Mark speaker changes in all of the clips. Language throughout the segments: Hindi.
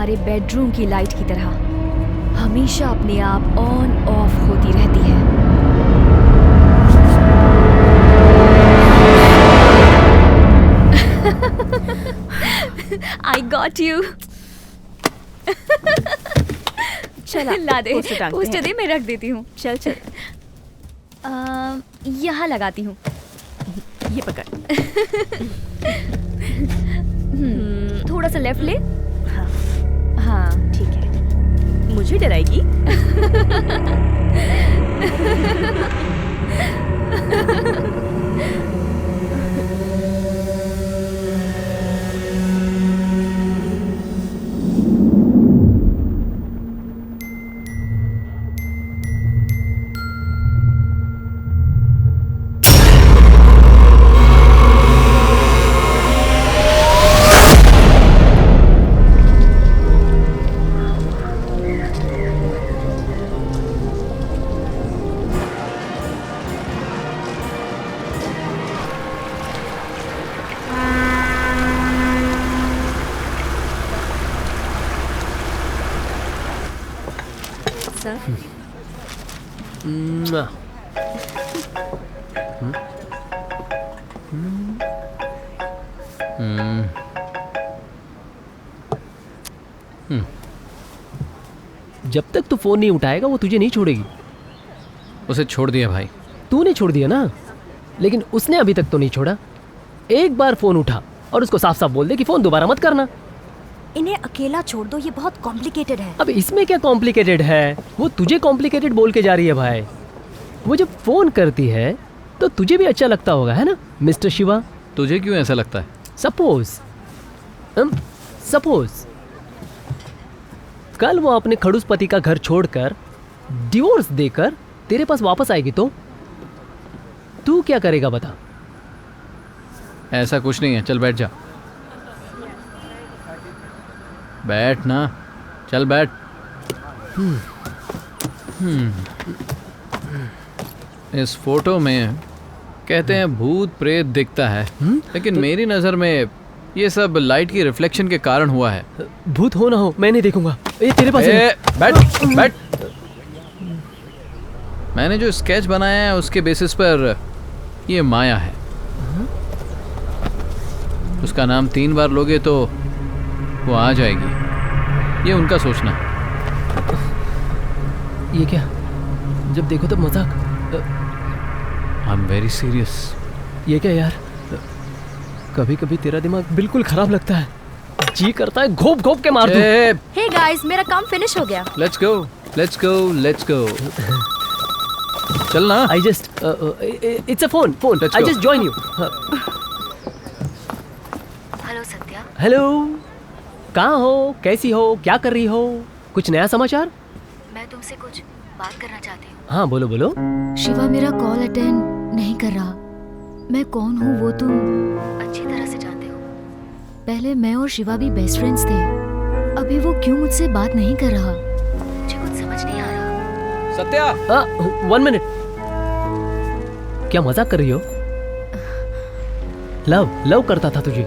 Speaker 1: हमारे बेडरूम की लाइट की तरह हमेशा अपने आप ऑन ऑफ होती रहती है। I got you.
Speaker 2: चल
Speaker 1: ला दे,
Speaker 2: पोस्टर
Speaker 1: पोस्टर दे, मैं रख देती हूँ।
Speaker 2: चल चल
Speaker 1: यहाँ लगाती हूँ।
Speaker 2: ये पकड़।
Speaker 1: थोड़ा सा लेफ्ट ले।
Speaker 2: हाँ
Speaker 1: हाँ
Speaker 2: ठीक है। मुझे डराएगी?
Speaker 3: जब तक तू फोन नहीं उठाएगा वो तुझे नहीं छोड़ेगी।
Speaker 4: उसे छोड़ दिया भाई।
Speaker 3: तूने छोड़ दिया ना, लेकिन उसने अभी तक तो नहीं छोड़ा। एक बार फोन उठा और उसको साफ साफ बोल दे कि फोन दोबारा मत करना।
Speaker 2: इन्हें अकेला छोड़ दो, ये बहुत कॉम्प्लिकेटेड है।
Speaker 3: अब इसमें क्या कॉम्प्लिकेटेड है? वो तुझे कॉम्प्लिकेटेड बोल के जा रही है भाई। वो जब फोन करती है तो तुझे भी अच्छा लगता होगा, है ना मिस्टर शिवा?
Speaker 4: तुझे क्यों ऐसा लगता है?
Speaker 3: सपोज कल वो अपने खड़ूस पति का घर छोड़कर डिवोर्स देकर तेरे पास वापस आएगी तो तू क्या करेगा बता?
Speaker 4: ऐसा कुछ नहीं है, चल बैठ जा। बैठ ना, चल बैठ। इस फोटो में कहते हैं भूत प्रेत दिखता है, लेकिन मेरी नज़र में ये सब लाइट की रिफ्लेक्शन के कारण हुआ है।
Speaker 3: भूत हो ना हो मैं नहीं देखूंगा। ये तेरे पास
Speaker 4: बैठ बैठ। मैंने जो स्केच बनाया है उसके बेसिस पर ये माया है। उसका नाम 3 बार लोगे तो वो आ जाएगी, ये उनका सोचना।
Speaker 3: ये क्या? जब देखो तब मजाक।
Speaker 4: I am very serious.
Speaker 3: ये क्या यार? कभी कभी तेरा दिमाग बिल्कुल खराब लगता है। जी करता है घोप घोप के मार दूं।
Speaker 2: हे गाइस, मेरा काम फिनिश हो गया।
Speaker 4: Let's go let's go let's go. चल ना।
Speaker 3: I just it's a phone I just join you.
Speaker 2: Hello Satya.
Speaker 3: Hello, कहाँ हो, कैसी हो, क्या कर रही हो? कुछ नया समाचार?
Speaker 2: मैं तुमसे कुछ बात करना चाहती हूँ।
Speaker 3: हाँ बोलो बोलो।
Speaker 2: शिवा मेरा कॉल अटेंड नहीं कर रहा। मैं कौन हूँ वो तुम अच्छी तरह से जानते हो। पहले मैं और शिवा भी बेस्ट फ्रेंड्स थे। अभी वो क्यों मुझसे बात नहीं कर रहा, मुझे कुछ समझ नहीं आ रहा।
Speaker 4: सत्या,
Speaker 3: 1 मिनट। क्या मजाक कर रही हो? लव करता था तुझे।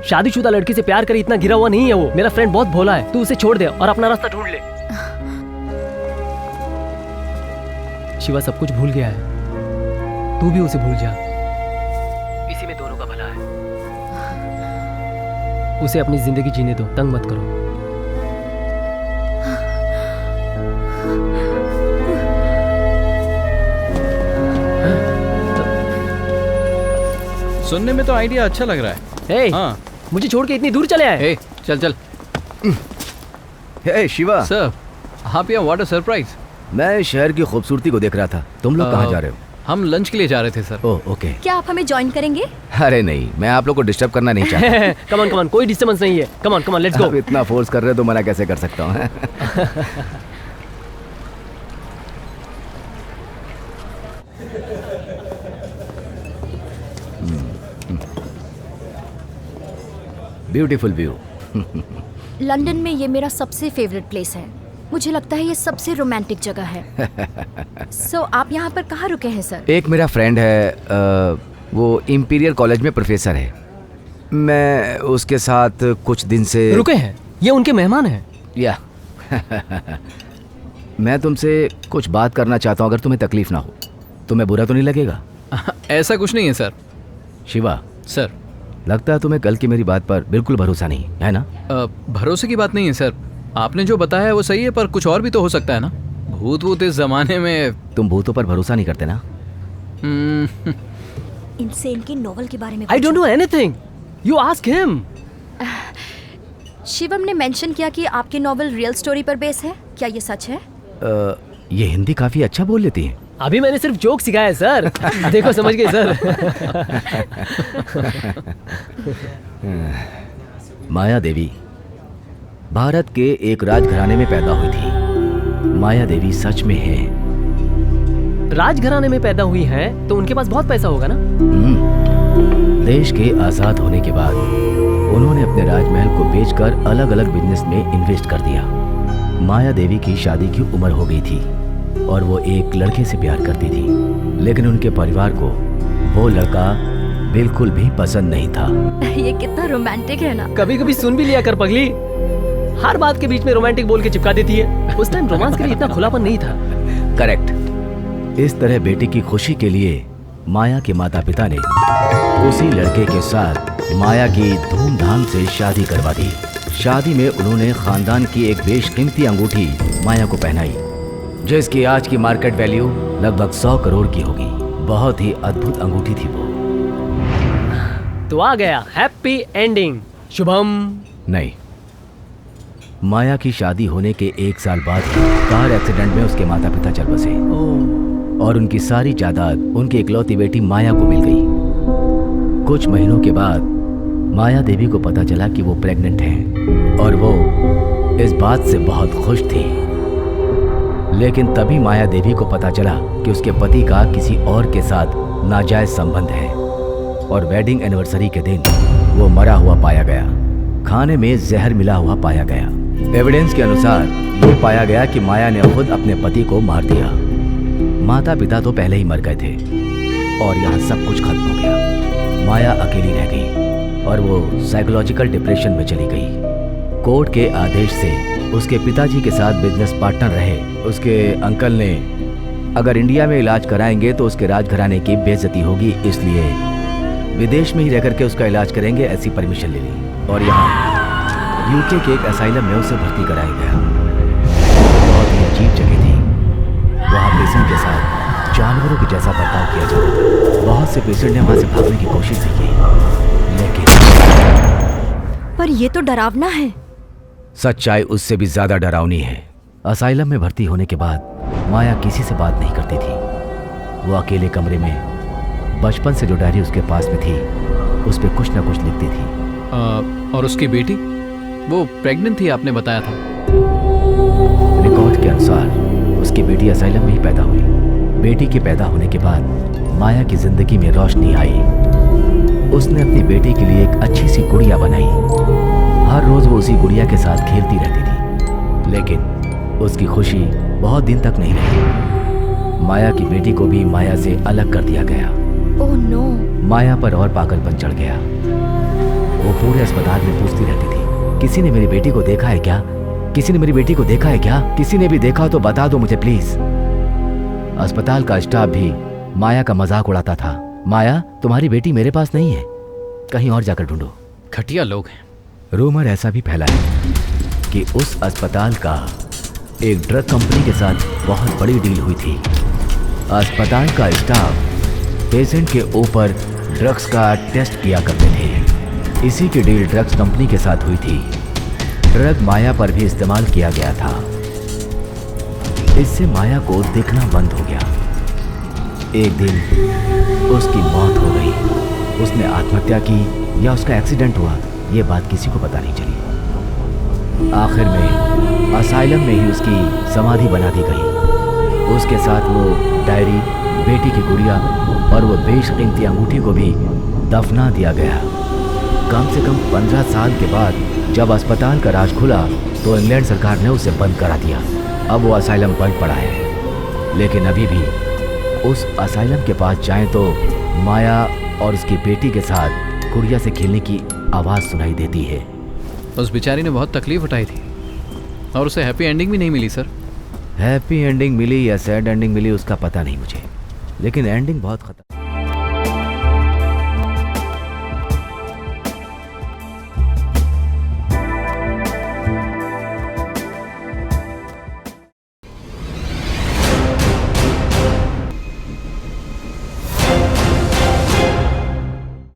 Speaker 3: शादीशुदा लड़की से प्यार करे इतना गिरा हुआ नहीं है वो। मेरा फ्रेंड बहुत भोला है, तू उसे छोड़ दे और अपना रास्ता ढूंढ ले। शिवा सब कुछ भूल गया है, तू भी उसे भूल जा। इसी में दोनों का भला है। उसे अपनी जिंदगी जीने दो, तंग मत करो।
Speaker 4: सुनने में तो आइडिया अच्छा लग रहा है।
Speaker 3: हे,
Speaker 4: हाँ,
Speaker 3: मुझे छोड़ के इतनी दूर चले आए।
Speaker 4: हे, चल चल।
Speaker 5: हे शिवा।
Speaker 4: सर, आप यहाँ व्हाट अ सरप्राइज।
Speaker 5: मैं शहर की खूबसूरती को देख रहा था। तुम लोग कहाँ जा रहे हो?
Speaker 4: हम लंच के लिए जा रहे थे सर।
Speaker 5: Oh okay.
Speaker 1: क्या आप हमें ज्वाइन करेंगे?
Speaker 5: अरे नहीं, मैं आप लोग को डिस्टर्ब करना नहीं चाहता।
Speaker 3: कम ऑन कोई डिस्टर्बेंस नहीं है। Come on let's go.
Speaker 5: आप इतना फोर्स कर रहे हो तो मना कैसे कर सकता हूँ। Beautiful view.
Speaker 2: लंदन में ये मेरा सबसे फेवरेट प्लेस है। मुझे लगता है ये सबसे रोमांटिक जगह है। सो आप यहाँ पर कहाँ रुके हैं सर?
Speaker 5: एक मेरा फ्रेंड है, वो इंपीरियल कॉलेज में प्रोफेसर है। मैं उसके साथ कुछ दिन से
Speaker 3: रुके हैं। ये उनके मेहमान हैं।
Speaker 5: या मैं तुमसे कुछ बात करना चाहता हूँ, अगर तुम्हें तकलीफ ना हो। तुम्हें बुरा तो नहीं लगेगा?
Speaker 4: ऐसा कुछ नहीं है सर।
Speaker 5: शिवा,
Speaker 4: सर
Speaker 5: लगता है तुम्हें कल की मेरी बात पर बिल्कुल भरोसा नहीं है ना?
Speaker 4: भरोसे की बात नहीं है सर। आपने जो बताया है वो सही है, पर कुछ और भी तो हो सकता है ना। भूत वूत इस जमाने में।
Speaker 5: तुम भूतों पर भरोसा नहीं करते ना?
Speaker 1: इनसे इनकी नोवेल के बारे में
Speaker 3: I don't know anything, you ask him.
Speaker 1: Shivam ने मेंशन किया कि आपकी नोवेल रियल स्टोरी पर बेस है, क्या ये सच है?
Speaker 5: ये हिंदी काफी अच्छा बोल लेती है।
Speaker 3: अभी मैंने सिर्फ जोक सिखाया है सर। देखो समझ गए सर।
Speaker 5: माया देवी भारत के एक राजघराने में पैदा हुई थी। माया देवी सच में है।
Speaker 3: राजघराने में पैदा हुई है तो उनके पास बहुत पैसा होगा ना?
Speaker 5: देश के आजाद होने के बाद उन्होंने अपने राजमहल को बेचकर अलग अलग बिजनेस में इन्वेस्ट कर दिया। माया देवी की शादी की उम्र हो गई थी और वो एक लड़के से प्यार करती थी, लेकिन उनके परिवार को वो लड़का बिल्कुल भी पसंद नहीं था।
Speaker 1: ये कितना रोमांटिक है ना।
Speaker 3: कभी कभी सुन भी लिया कर पगली, हर बात के बीच में रोमांटिक बोल के चिपका देती है। उस टाइम रोमांस के लिए इतना खुलापन नहीं था।
Speaker 5: करेक्ट। इस तरह बेटी की खुशी के लिए माया के माता पिता ने उसी लड़के के साथ माया की धूमधाम से शादी करवा दी। शादी में उन्होंने खानदान की एक बेशकीमती अंगूठी माया को पहनाई, जिसकी आज की मार्केट वैल्यू लगभग 100 करोड़ की होगी। बहुत ही अद्भुत अंगूठी थी वो।
Speaker 3: तो आ गया हैप्पी एंडिंग। शुभम।
Speaker 5: नहीं, माया की शादी होने के 1 साल बाद ही कार एक्सीडेंट में उसके माता पिता चल बसे और उनकी सारी जायदाद उनकी इकलौती बेटी माया को मिल गई। कुछ महीनों के बाद माया देवी को पता चला कि वो प्रेग्नेंट है और वो इस बात से बहुत खुश थी। लेकिन तभी माया देवी को पता चला कि उसके पति का किसी और के साथ नाजायज संबंध है और वेडिंग एनिवर्सरी के दिन वो मरा हुआ पाया गया। खाने में जहर मिला हुआ पाया गया। एविडेंस के अनुसार ये पाया गया कि माया ने खुद अपने पति को मार दिया। माता पिता तो पहले ही मर गए थे और यहाँ सब कुछ खत्म हो गया। माया अकेली रह गई और वो साइकोलॉजिकल डिप्रेशन में चली गई। कोर्ट के आदेश से उसके पिताजी के साथ बिजनेस पार्टनर रहे उसके अंकल ने अगर इंडिया में इलाज कराएंगे तो उसके राजघराने की बेइज्जती होगी, इसलिए विदेश में ही रहकर के उसका इलाज करेंगे, ऐसी परमिशन ले ली और यहाँ यूके के एक असाइलम में उसे भर्ती कराया गया। बहुत ही अजीब जगह थी। वहाँ पेशेंट के साथ जानवरों के जैसा बर्ताव किया जाता था। बहुत से पेशेंट ने वहाँ से भागने की कोशिश की, लेकिन
Speaker 1: पर ये तो डरावना है।
Speaker 5: सच्चाई उससे भी ज्यादा डरावनी है। असाइलम में भर्ती होने के बाद माया किसी से बात नहीं करती थी। वो अकेले कमरे में बचपन से जो डायरी उसके पास में थी उस पर कुछ ना कुछ लिखती थी।
Speaker 4: और उसकी बेटी वो प्रेग्नेंट थी, आपने बताया था।
Speaker 5: रिकॉर्ड के अनुसार उसकी बेटी असाइलम में ही पैदा हुई। बेटी के पैदा होने के बाद माया की जिंदगी में रोशनी आई। उसने अपनी बेटी के लिए एक अच्छी सी गुड़िया बनाई। हर रोज वो उसी गुड़िया के साथ खेलती रहती थी, लेकिन उसकी खुशी बहुत दिन तक नहीं रही। माया की बेटी को भी माया से अलग कर दिया गया।
Speaker 1: Oh no.
Speaker 5: माया पर और पागलपन चढ़ गया। वो पूरे अस्पताल में पूछती रहती थी, किसी ने मेरी बेटी को देखा है क्या? किसी ने मेरी बेटी को देखा है क्या? किसी ने भी देखा तो बता दो मुझे प्लीज। अस्पताल का स्टाफ भी माया का मजाक उड़ाता था। माया, तुम्हारी बेटी मेरे पास नहीं है, कहीं और जाकर ढूंढो।
Speaker 4: घटिया लोग हैं।
Speaker 5: रूमर ऐसा भी फैला है कि उस अस्पताल का एक ड्रग कंपनी के साथ बहुत बड़ी डील हुई थी। अस्पताल का स्टाफ पेशेंट के ऊपर ड्रग्स का टेस्ट किया करते थे। इसी की डील ड्रग्स कंपनी के साथ हुई थी। ड्रग माया पर भी इस्तेमाल किया गया था। इससे माया को दिखना बंद हो गया। एक दिन उसकी मौत हो गई। उसने आत्महत्या की या उसका एक्सीडेंट हुआ, ये बात किसी को पता नहीं चली। आखिर में असाइलम में ही उसकी समाधि बना दी गई। उसके साथ वो डायरी, बेटी की गुड़िया और वो बेशकीमती अंगूठी को भी दफना दिया गया। कम से कम 15 साल के बाद जब अस्पताल का राज खुला तो इंग्लैंड सरकार ने उसे बंद करा दिया। अब वो असाइलम बंद पड़ा है, लेकिन अभी भी उस असाइलम के पास जाएं तो माया और उसकी बेटी के साथ गुड़िया से खेलने की आवाज़ सुनाई देती है।
Speaker 4: उस बेचारी ने बहुत तकलीफ उठाई थी और उसे हैप्पी एंडिंग भी नहीं मिली सर।
Speaker 5: हैप्पी एंडिंग मिली या सैड एंडिंग मिली उसका पता नहीं मुझे, लेकिन एंडिंग बहुत खतरनाक।